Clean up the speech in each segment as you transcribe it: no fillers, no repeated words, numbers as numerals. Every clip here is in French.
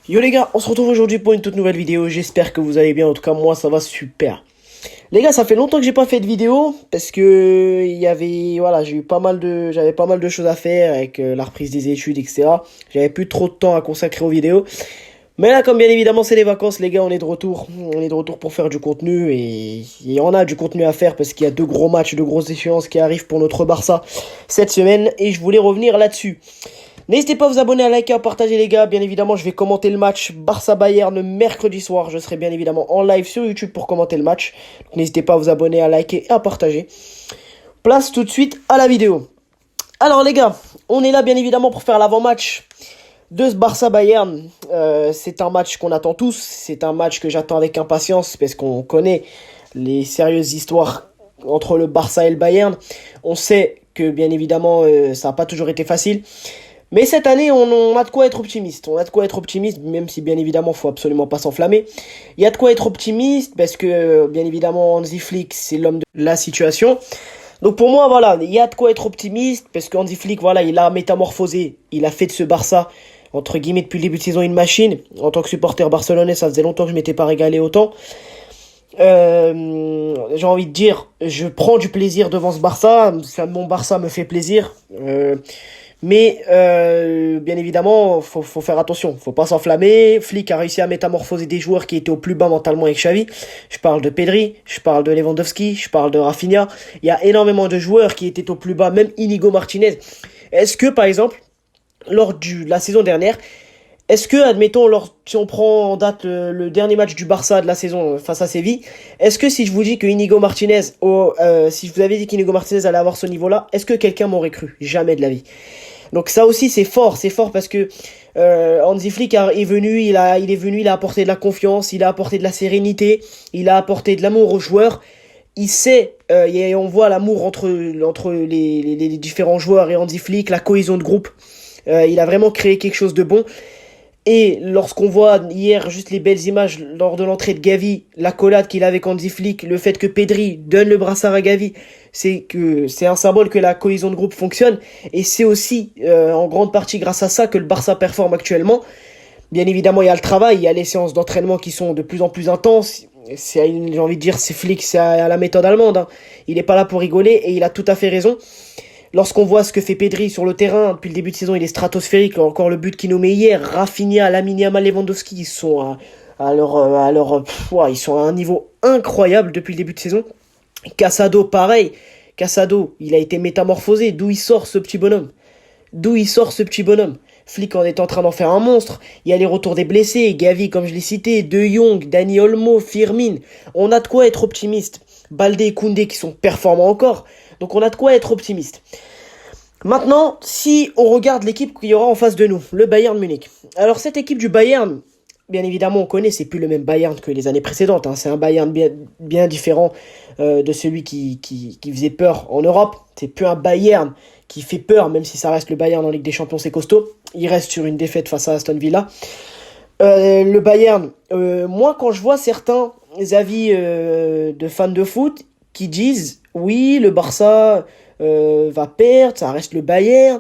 Yo les gars, on se retrouve aujourd'hui pour une toute nouvelle vidéo, j'espère que vous allez bien, en tout cas moi ça va super. Les gars, ça fait longtemps que j'ai pas fait de vidéo, parce que voilà, j'avais pas mal de choses à faire avec la reprise des études, etc. J'avais plus trop de temps à consacrer aux vidéos. Mais là, comme bien évidemment c'est les vacances, les gars, on est de retour. On est de retour pour faire du contenu, et il y en a du contenu à faire, parce qu'il y a deux gros matchs, deux grosses échéances qui arrivent pour notre Barça cette semaine, et je voulais revenir là-dessus. N'hésitez pas à vous abonner, à liker, à partager les gars. Bien évidemment, je vais commenter le match Barça-Bayern mercredi soir. Je serai bien évidemment en live sur YouTube pour commenter le match. Donc n'hésitez pas à vous abonner, à liker et à partager. Place tout de suite à la vidéo. Alors les gars, on est là bien évidemment pour faire l'avant-match de ce Barça-Bayern. C'est un match qu'on attend tous. C'est un match que j'attends avec impatience parce qu'on connaît les sérieuses histoires entre le Barça et le Bayern. On sait que bien évidemment ça n'a pas toujours été facile. Mais cette année, on a de quoi être optimiste. On a de quoi être optimiste, même si bien évidemment, faut absolument pas s'enflammer. Il y a de quoi être optimiste parce que bien évidemment, Hansi Flick, c'est l'homme de la situation. Donc pour moi, voilà, il y a de quoi être optimiste parce que Hansi Flick, voilà, il a métamorphosé. Il a fait de ce Barça, entre guillemets, depuis le début de saison, une machine. En tant que supporter barcelonais, ça faisait longtemps que je m'étais pas régalé autant. J'ai envie de dire, je prends du plaisir devant ce Barça. Mon Barça me fait plaisir. Mais bien évidemment, faut faire attention, faut pas s'enflammer. Flick a réussi à métamorphoser des joueurs qui étaient au plus bas mentalement avec Xavi. Je parle de Pedri, je parle de Lewandowski, je parle de Rafinha. Il y a énormément de joueurs qui étaient au plus bas, même Inigo Martinez. Est-ce que par exemple, lors de la saison dernière, est-ce que, admettons, si on prend en date le dernier match du Barça de la saison face à Séville, est-ce que si je vous dis que Inigo Martinez, si je vous avais dit qu'Inigo Martinez allait avoir ce niveau-là, est-ce que quelqu'un m'aurait cru? Jamais de la vie. Donc ça aussi c'est fort parce que Hansi Flick est venu, il a apporté de la confiance, il a apporté de la sérénité, il a apporté de l'amour aux joueurs. Il sait, on voit l'amour entre les différents joueurs et Hansi Flick, la cohésion de groupe. Il a vraiment créé quelque chose de bon. Et lorsqu'on voit hier juste les belles images lors de l'entrée de Gavi, l'accolade qu'il a avec Hansi Flick, le fait que Pedri donne le brassard à Gavi, c'est un symbole que la cohésion de groupe fonctionne. Et c'est aussi en grande partie grâce à ça que le Barça performe actuellement. Bien évidemment, il y a le travail, il y a les séances d'entraînement qui sont de plus en plus intenses. J'ai envie de dire, c'est Flick, c'est à la méthode allemande, hein. Il n'est pas là pour rigoler et il a tout à fait raison. Lorsqu'on voit ce que fait Pedri sur le terrain, depuis le début de saison, il est stratosphérique. Encore le but qu'il nous met hier, Rafinha, Lamine Yamal, Lewandowski, ils sont ils sont à un niveau incroyable depuis le début de saison. Casado, pareil. Casado, il a été métamorphosé. D'où il sort ce petit bonhomme? Flick en est en train d'en faire un monstre. Il y a les retours des blessés, Gavi comme je l'ai cité, De Jong, Dani Olmo, Firmin. On a de quoi être optimiste. Balde et Koundé qui sont performants encore. Donc on a de quoi être optimiste. Maintenant, si on regarde l'équipe qu'il y aura en face de nous, le Bayern Munich. Alors cette équipe du Bayern, bien évidemment on connaît, c'est plus le même Bayern que les années précédentes, hein. C'est un Bayern bien différent de celui qui faisait peur en Europe. C'est plus un Bayern qui fait peur, même si ça reste le Bayern en Ligue des Champions, c'est costaud. Il reste sur une défaite face à Aston Villa. Le Bayern, moi quand je vois certains avis de fans de foot qui disent oui, le Barça va perdre, ça reste le Bayern.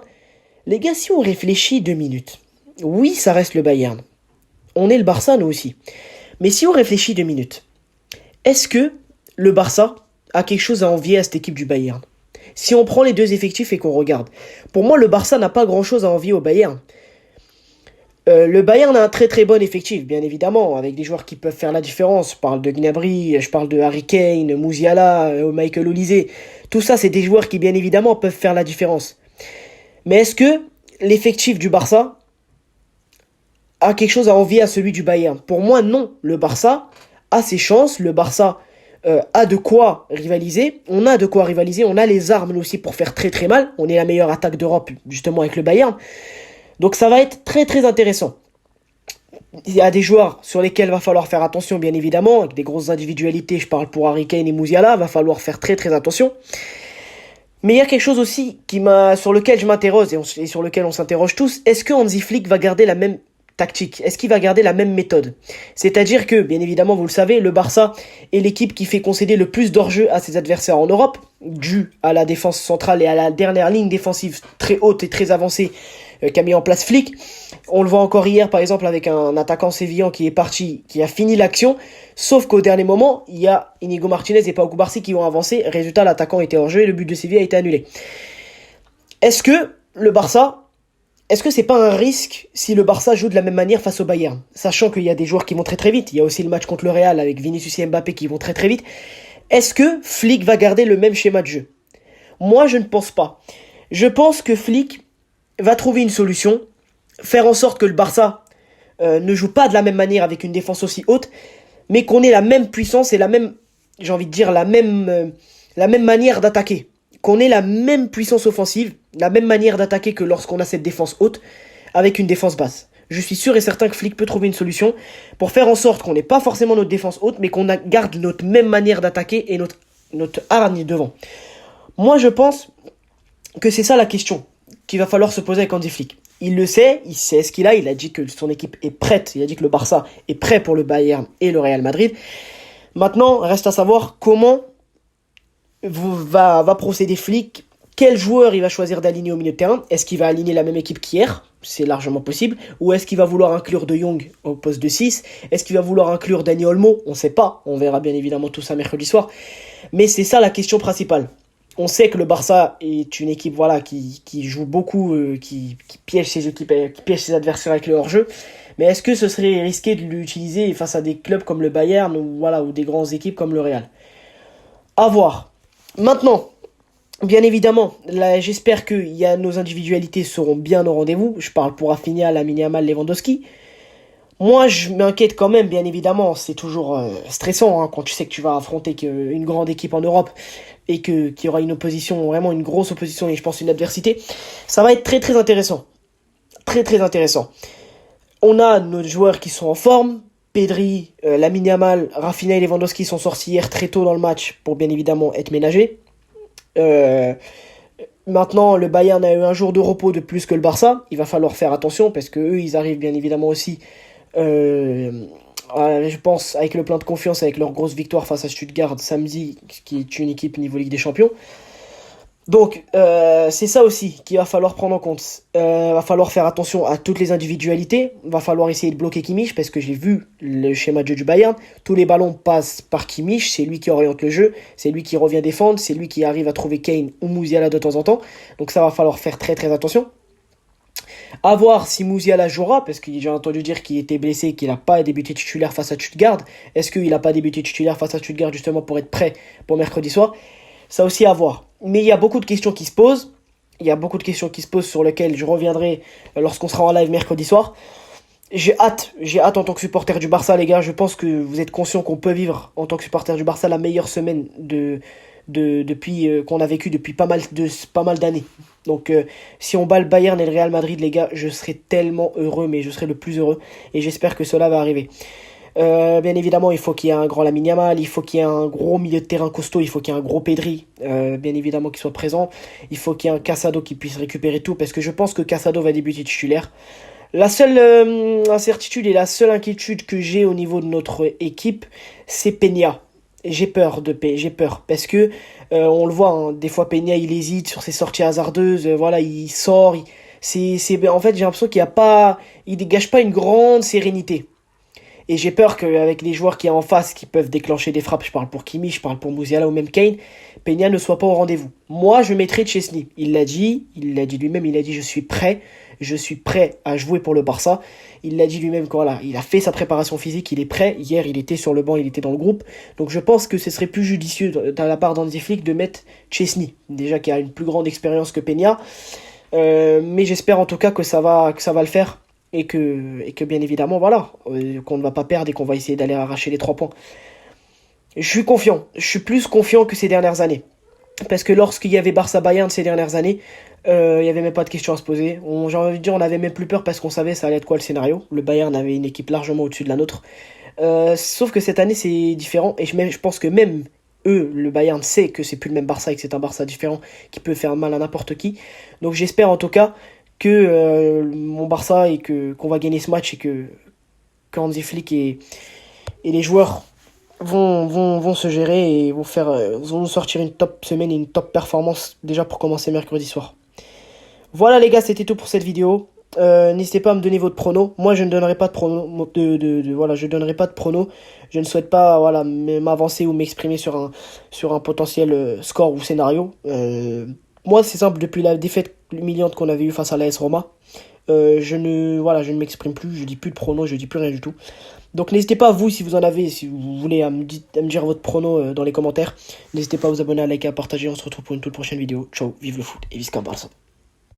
Les gars, si on réfléchit 2 minutes, oui, ça reste le Bayern. On est le Barça, nous aussi. Mais si on réfléchit 2 minutes, est-ce que le Barça a quelque chose à envier à cette équipe du Bayern? Si on prend les deux effectifs et qu'on regarde, pour moi, le Barça n'a pas grand-chose à envier au Bayern. Le Bayern a un très très bon effectif, bien évidemment, avec des joueurs qui peuvent faire la différence. Je parle de Gnabry, je parle de Harry Kane, Musiala, Michael Olise. Tout ça, c'est des joueurs qui, bien évidemment, peuvent faire la différence. Mais est-ce que l'effectif du Barça a quelque chose à envier à celui du Bayern? Pour moi, non. Le Barça a ses chances, le Barça a de quoi rivaliser. On a de quoi rivaliser, on a les armes, nous aussi, pour faire très très mal. On est la meilleure attaque d'Europe, justement, avec le Bayern. Donc ça va être très très intéressant. Il y a des joueurs sur lesquels va falloir faire attention, bien évidemment, avec des grosses individualités. Je parle pour Harry Kane et Musiala, va falloir faire très très attention. Mais il y a quelque chose aussi sur lequel je m'interroge et sur lequel on s'interroge tous. Est-ce que Hansi Flick va garder la même tactique? Est-ce qu'il va garder la même méthode? C'est-à-dire que, bien évidemment, vous le savez, le Barça est l'équipe qui fait concéder le plus d'hors-jeu à ses adversaires en Europe, dû à la défense centrale et à la dernière ligne défensive très haute et très avancée qu'a mis en place Flick. On le voit encore hier, par exemple, avec un attaquant sévillan qui est parti, qui a fini l'action. Sauf qu'au dernier moment, il y a Inigo Martinez et Pau Cubarsí qui ont avancé. Résultat, l'attaquant était hors jeu et le but de Séville a été annulé. Est-ce que le Barça, est-ce que c'est pas un risque si le Barça joue de la même manière face au Bayern? Sachant qu'il y a des joueurs qui vont très très vite. Il y a aussi le match contre le Real avec Vinicius et Mbappé qui vont très très vite. Est-ce que Flick va garder le même schéma de jeu? Moi, je ne pense pas. Je pense que Flick va trouver une solution, faire en sorte que le Barça ne joue pas de la même manière avec une défense aussi haute, mais qu'on ait la même puissance et la même, j'ai envie de dire, la même manière d'attaquer. Qu'on ait la même puissance offensive, la même manière d'attaquer que lorsqu'on a cette défense haute, avec une défense basse. Je suis sûr et certain que Flick peut trouver une solution pour faire en sorte qu'on n'ait pas forcément notre défense haute, mais qu'on garde notre même manière d'attaquer et notre hargne devant. Moi, je pense que c'est ça la question qu'il va falloir se poser avec Hansi Flick. Il le sait, il sait ce qu'il a, il a dit que son équipe est prête, il a dit que le Barça est prêt pour le Bayern et le Real Madrid. Maintenant, reste à savoir comment va procéder Flick, quel joueur il va choisir d'aligner au milieu de terrain. Est-ce qu'il va aligner la même équipe qu'hier? C'est largement possible. Ou est-ce qu'il va vouloir inclure De Jong au poste de 6? Est-ce qu'il va vouloir inclure Dani Olmo? On ne sait pas, on verra bien évidemment tout ça mercredi soir. Mais c'est ça la question principale. On sait que le Barça est une équipe qui joue beaucoup, qui piège ses équipes, qui piège ses adversaires avec le hors-jeu. Mais est-ce que ce serait risqué de l'utiliser face à des clubs comme le Bayern ou des grandes équipes comme le Real? À voir. Maintenant, bien évidemment, là, j'espère que nos individualités seront bien au rendez-vous. Je parle pour Rafinha, Lamine Yamal, Lewandowski. Moi, je m'inquiète quand même, bien évidemment. C'est toujours stressant quand tu sais que tu vas affronter une grande équipe en Europe et qu'il y aura une opposition, vraiment une grosse opposition et je pense une adversité. Ça va être très très intéressant. Très très intéressant. On a nos joueurs qui sont en forme. Pedri, Lamine Yamal, Rafinha et Lewandowski sont sortis hier très tôt dans le match pour bien évidemment être ménagés. Maintenant, le Bayern a eu un jour de repos de plus que le Barça. Il va falloir faire attention parce que eux, ils arrivent bien évidemment aussi, je pense, avec le plein de confiance, avec leur grosse victoire face à Stuttgart samedi, qui est une équipe niveau Ligue des Champions. Donc, c'est ça aussi qu'il va falloir prendre en compte. Va falloir faire attention à toutes les individualités. Va falloir essayer de bloquer Kimmich parce que j'ai vu le schéma de jeu du Bayern. Tous les ballons passent par Kimmich. C'est lui qui oriente le jeu. C'est lui qui revient défendre. C'est lui qui arrive à trouver Kane ou Musiala de temps en temps. Donc ça va falloir faire très très attention. À voir si Musiala jouera, parce que j'ai entendu dire qu'il était blessé, qu'il n'a pas débuté titulaire face à Stuttgart. Est-ce qu'il n'a pas débuté titulaire face à Stuttgart justement pour être prêt pour mercredi soir? Ça aussi à voir. Mais il y a beaucoup de questions qui se posent. Il y a beaucoup de questions qui se posent sur lesquelles je reviendrai lorsqu'on sera en live mercredi soir. J'ai hâte en tant que supporter du Barça, les gars. Je pense que vous êtes conscients qu'on peut vivre en tant que supporter du Barça la meilleure semaine depuis qu'on a vécu depuis pas mal d'années. Donc si on bat le Bayern et le Real Madrid, les gars, je serai tellement heureux, mais je serai le plus heureux. Et j'espère que cela va arriver. Bien évidemment, il faut qu'il y ait un grand Lamine Yamal, il faut qu'il y ait un gros milieu de terrain costaud, il faut qu'il y ait un gros Pedri, bien évidemment, qui soit présent. Il faut qu'il y ait un Casado qui puisse récupérer tout, parce que je pense que Casado va débuter titulaire. La seule incertitude et la seule inquiétude que j'ai au niveau de notre équipe, c'est Peña. J'ai peur, parce que on le voit, des fois Peña il hésite sur ses sorties hasardeuses, il sort, en fait j'ai l'impression il dégage pas une grande sérénité. Et j'ai peur qu'avec les joueurs qu'il y a en face qui peuvent déclencher des frappes, je parle pour Kimi, je parle pour Musiala ou même Kane, Peña ne soit pas au rendez-vous. Moi, je mettrai Chesney. Il l'a dit lui-même, je suis prêt à jouer pour le Barça. Il l'a dit lui-même il a fait sa préparation physique, il est prêt. Hier, il était sur le banc, il était dans le groupe. Donc je pense que ce serait plus judicieux de la part d'Hansi Flick de mettre Chesney, déjà qui a une plus grande expérience que Peña. Mais j'espère en tout cas que ça va le faire. Et que bien évidemment, qu'on ne va pas perdre et qu'on va essayer d'aller arracher les 3 points. Je suis confiant. Je suis plus confiant que ces dernières années. Parce que lorsqu'il y avait Barça-Bayern ces dernières années, il n'y avait même pas de questions à se poser. J'ai envie de dire, on n'avait même plus peur parce qu'on savait ça allait être quoi le scénario. Le Bayern avait une équipe largement au-dessus de la nôtre. Sauf que cette année, c'est différent. Et je pense que même eux, le Bayern sait que c'est plus le même Barça et que c'est un Barça différent qui peut faire mal à n'importe qui. Donc j'espère en tout cas que mon Barça et qu'on va gagner ce match et que Hansi Flick et les joueurs vont se gérer et vont nous sortir une top semaine et une top performance déjà pour commencer mercredi soir. Voilà les gars, c'était tout pour cette vidéo. N'hésitez pas à me donner votre prono. Moi, je ne donnerai pas de prono. Voilà, je donnerai pas de prono. Je ne souhaite pas voilà, m'avancer ou m'exprimer sur un potentiel score ou scénario. Moi, c'est simple, depuis la défaite humiliante qu'on avait eue face à l'AS Roma, je ne m'exprime plus, je dis plus de prono, je dis plus rien du tout. Donc n'hésitez pas, vous, si vous en avez, si vous voulez à me dire votre prono dans les commentaires. N'hésitez pas à vous abonner, à liker, à partager. On se retrouve pour une toute prochaine vidéo. Ciao, vive le foot et visca Barça.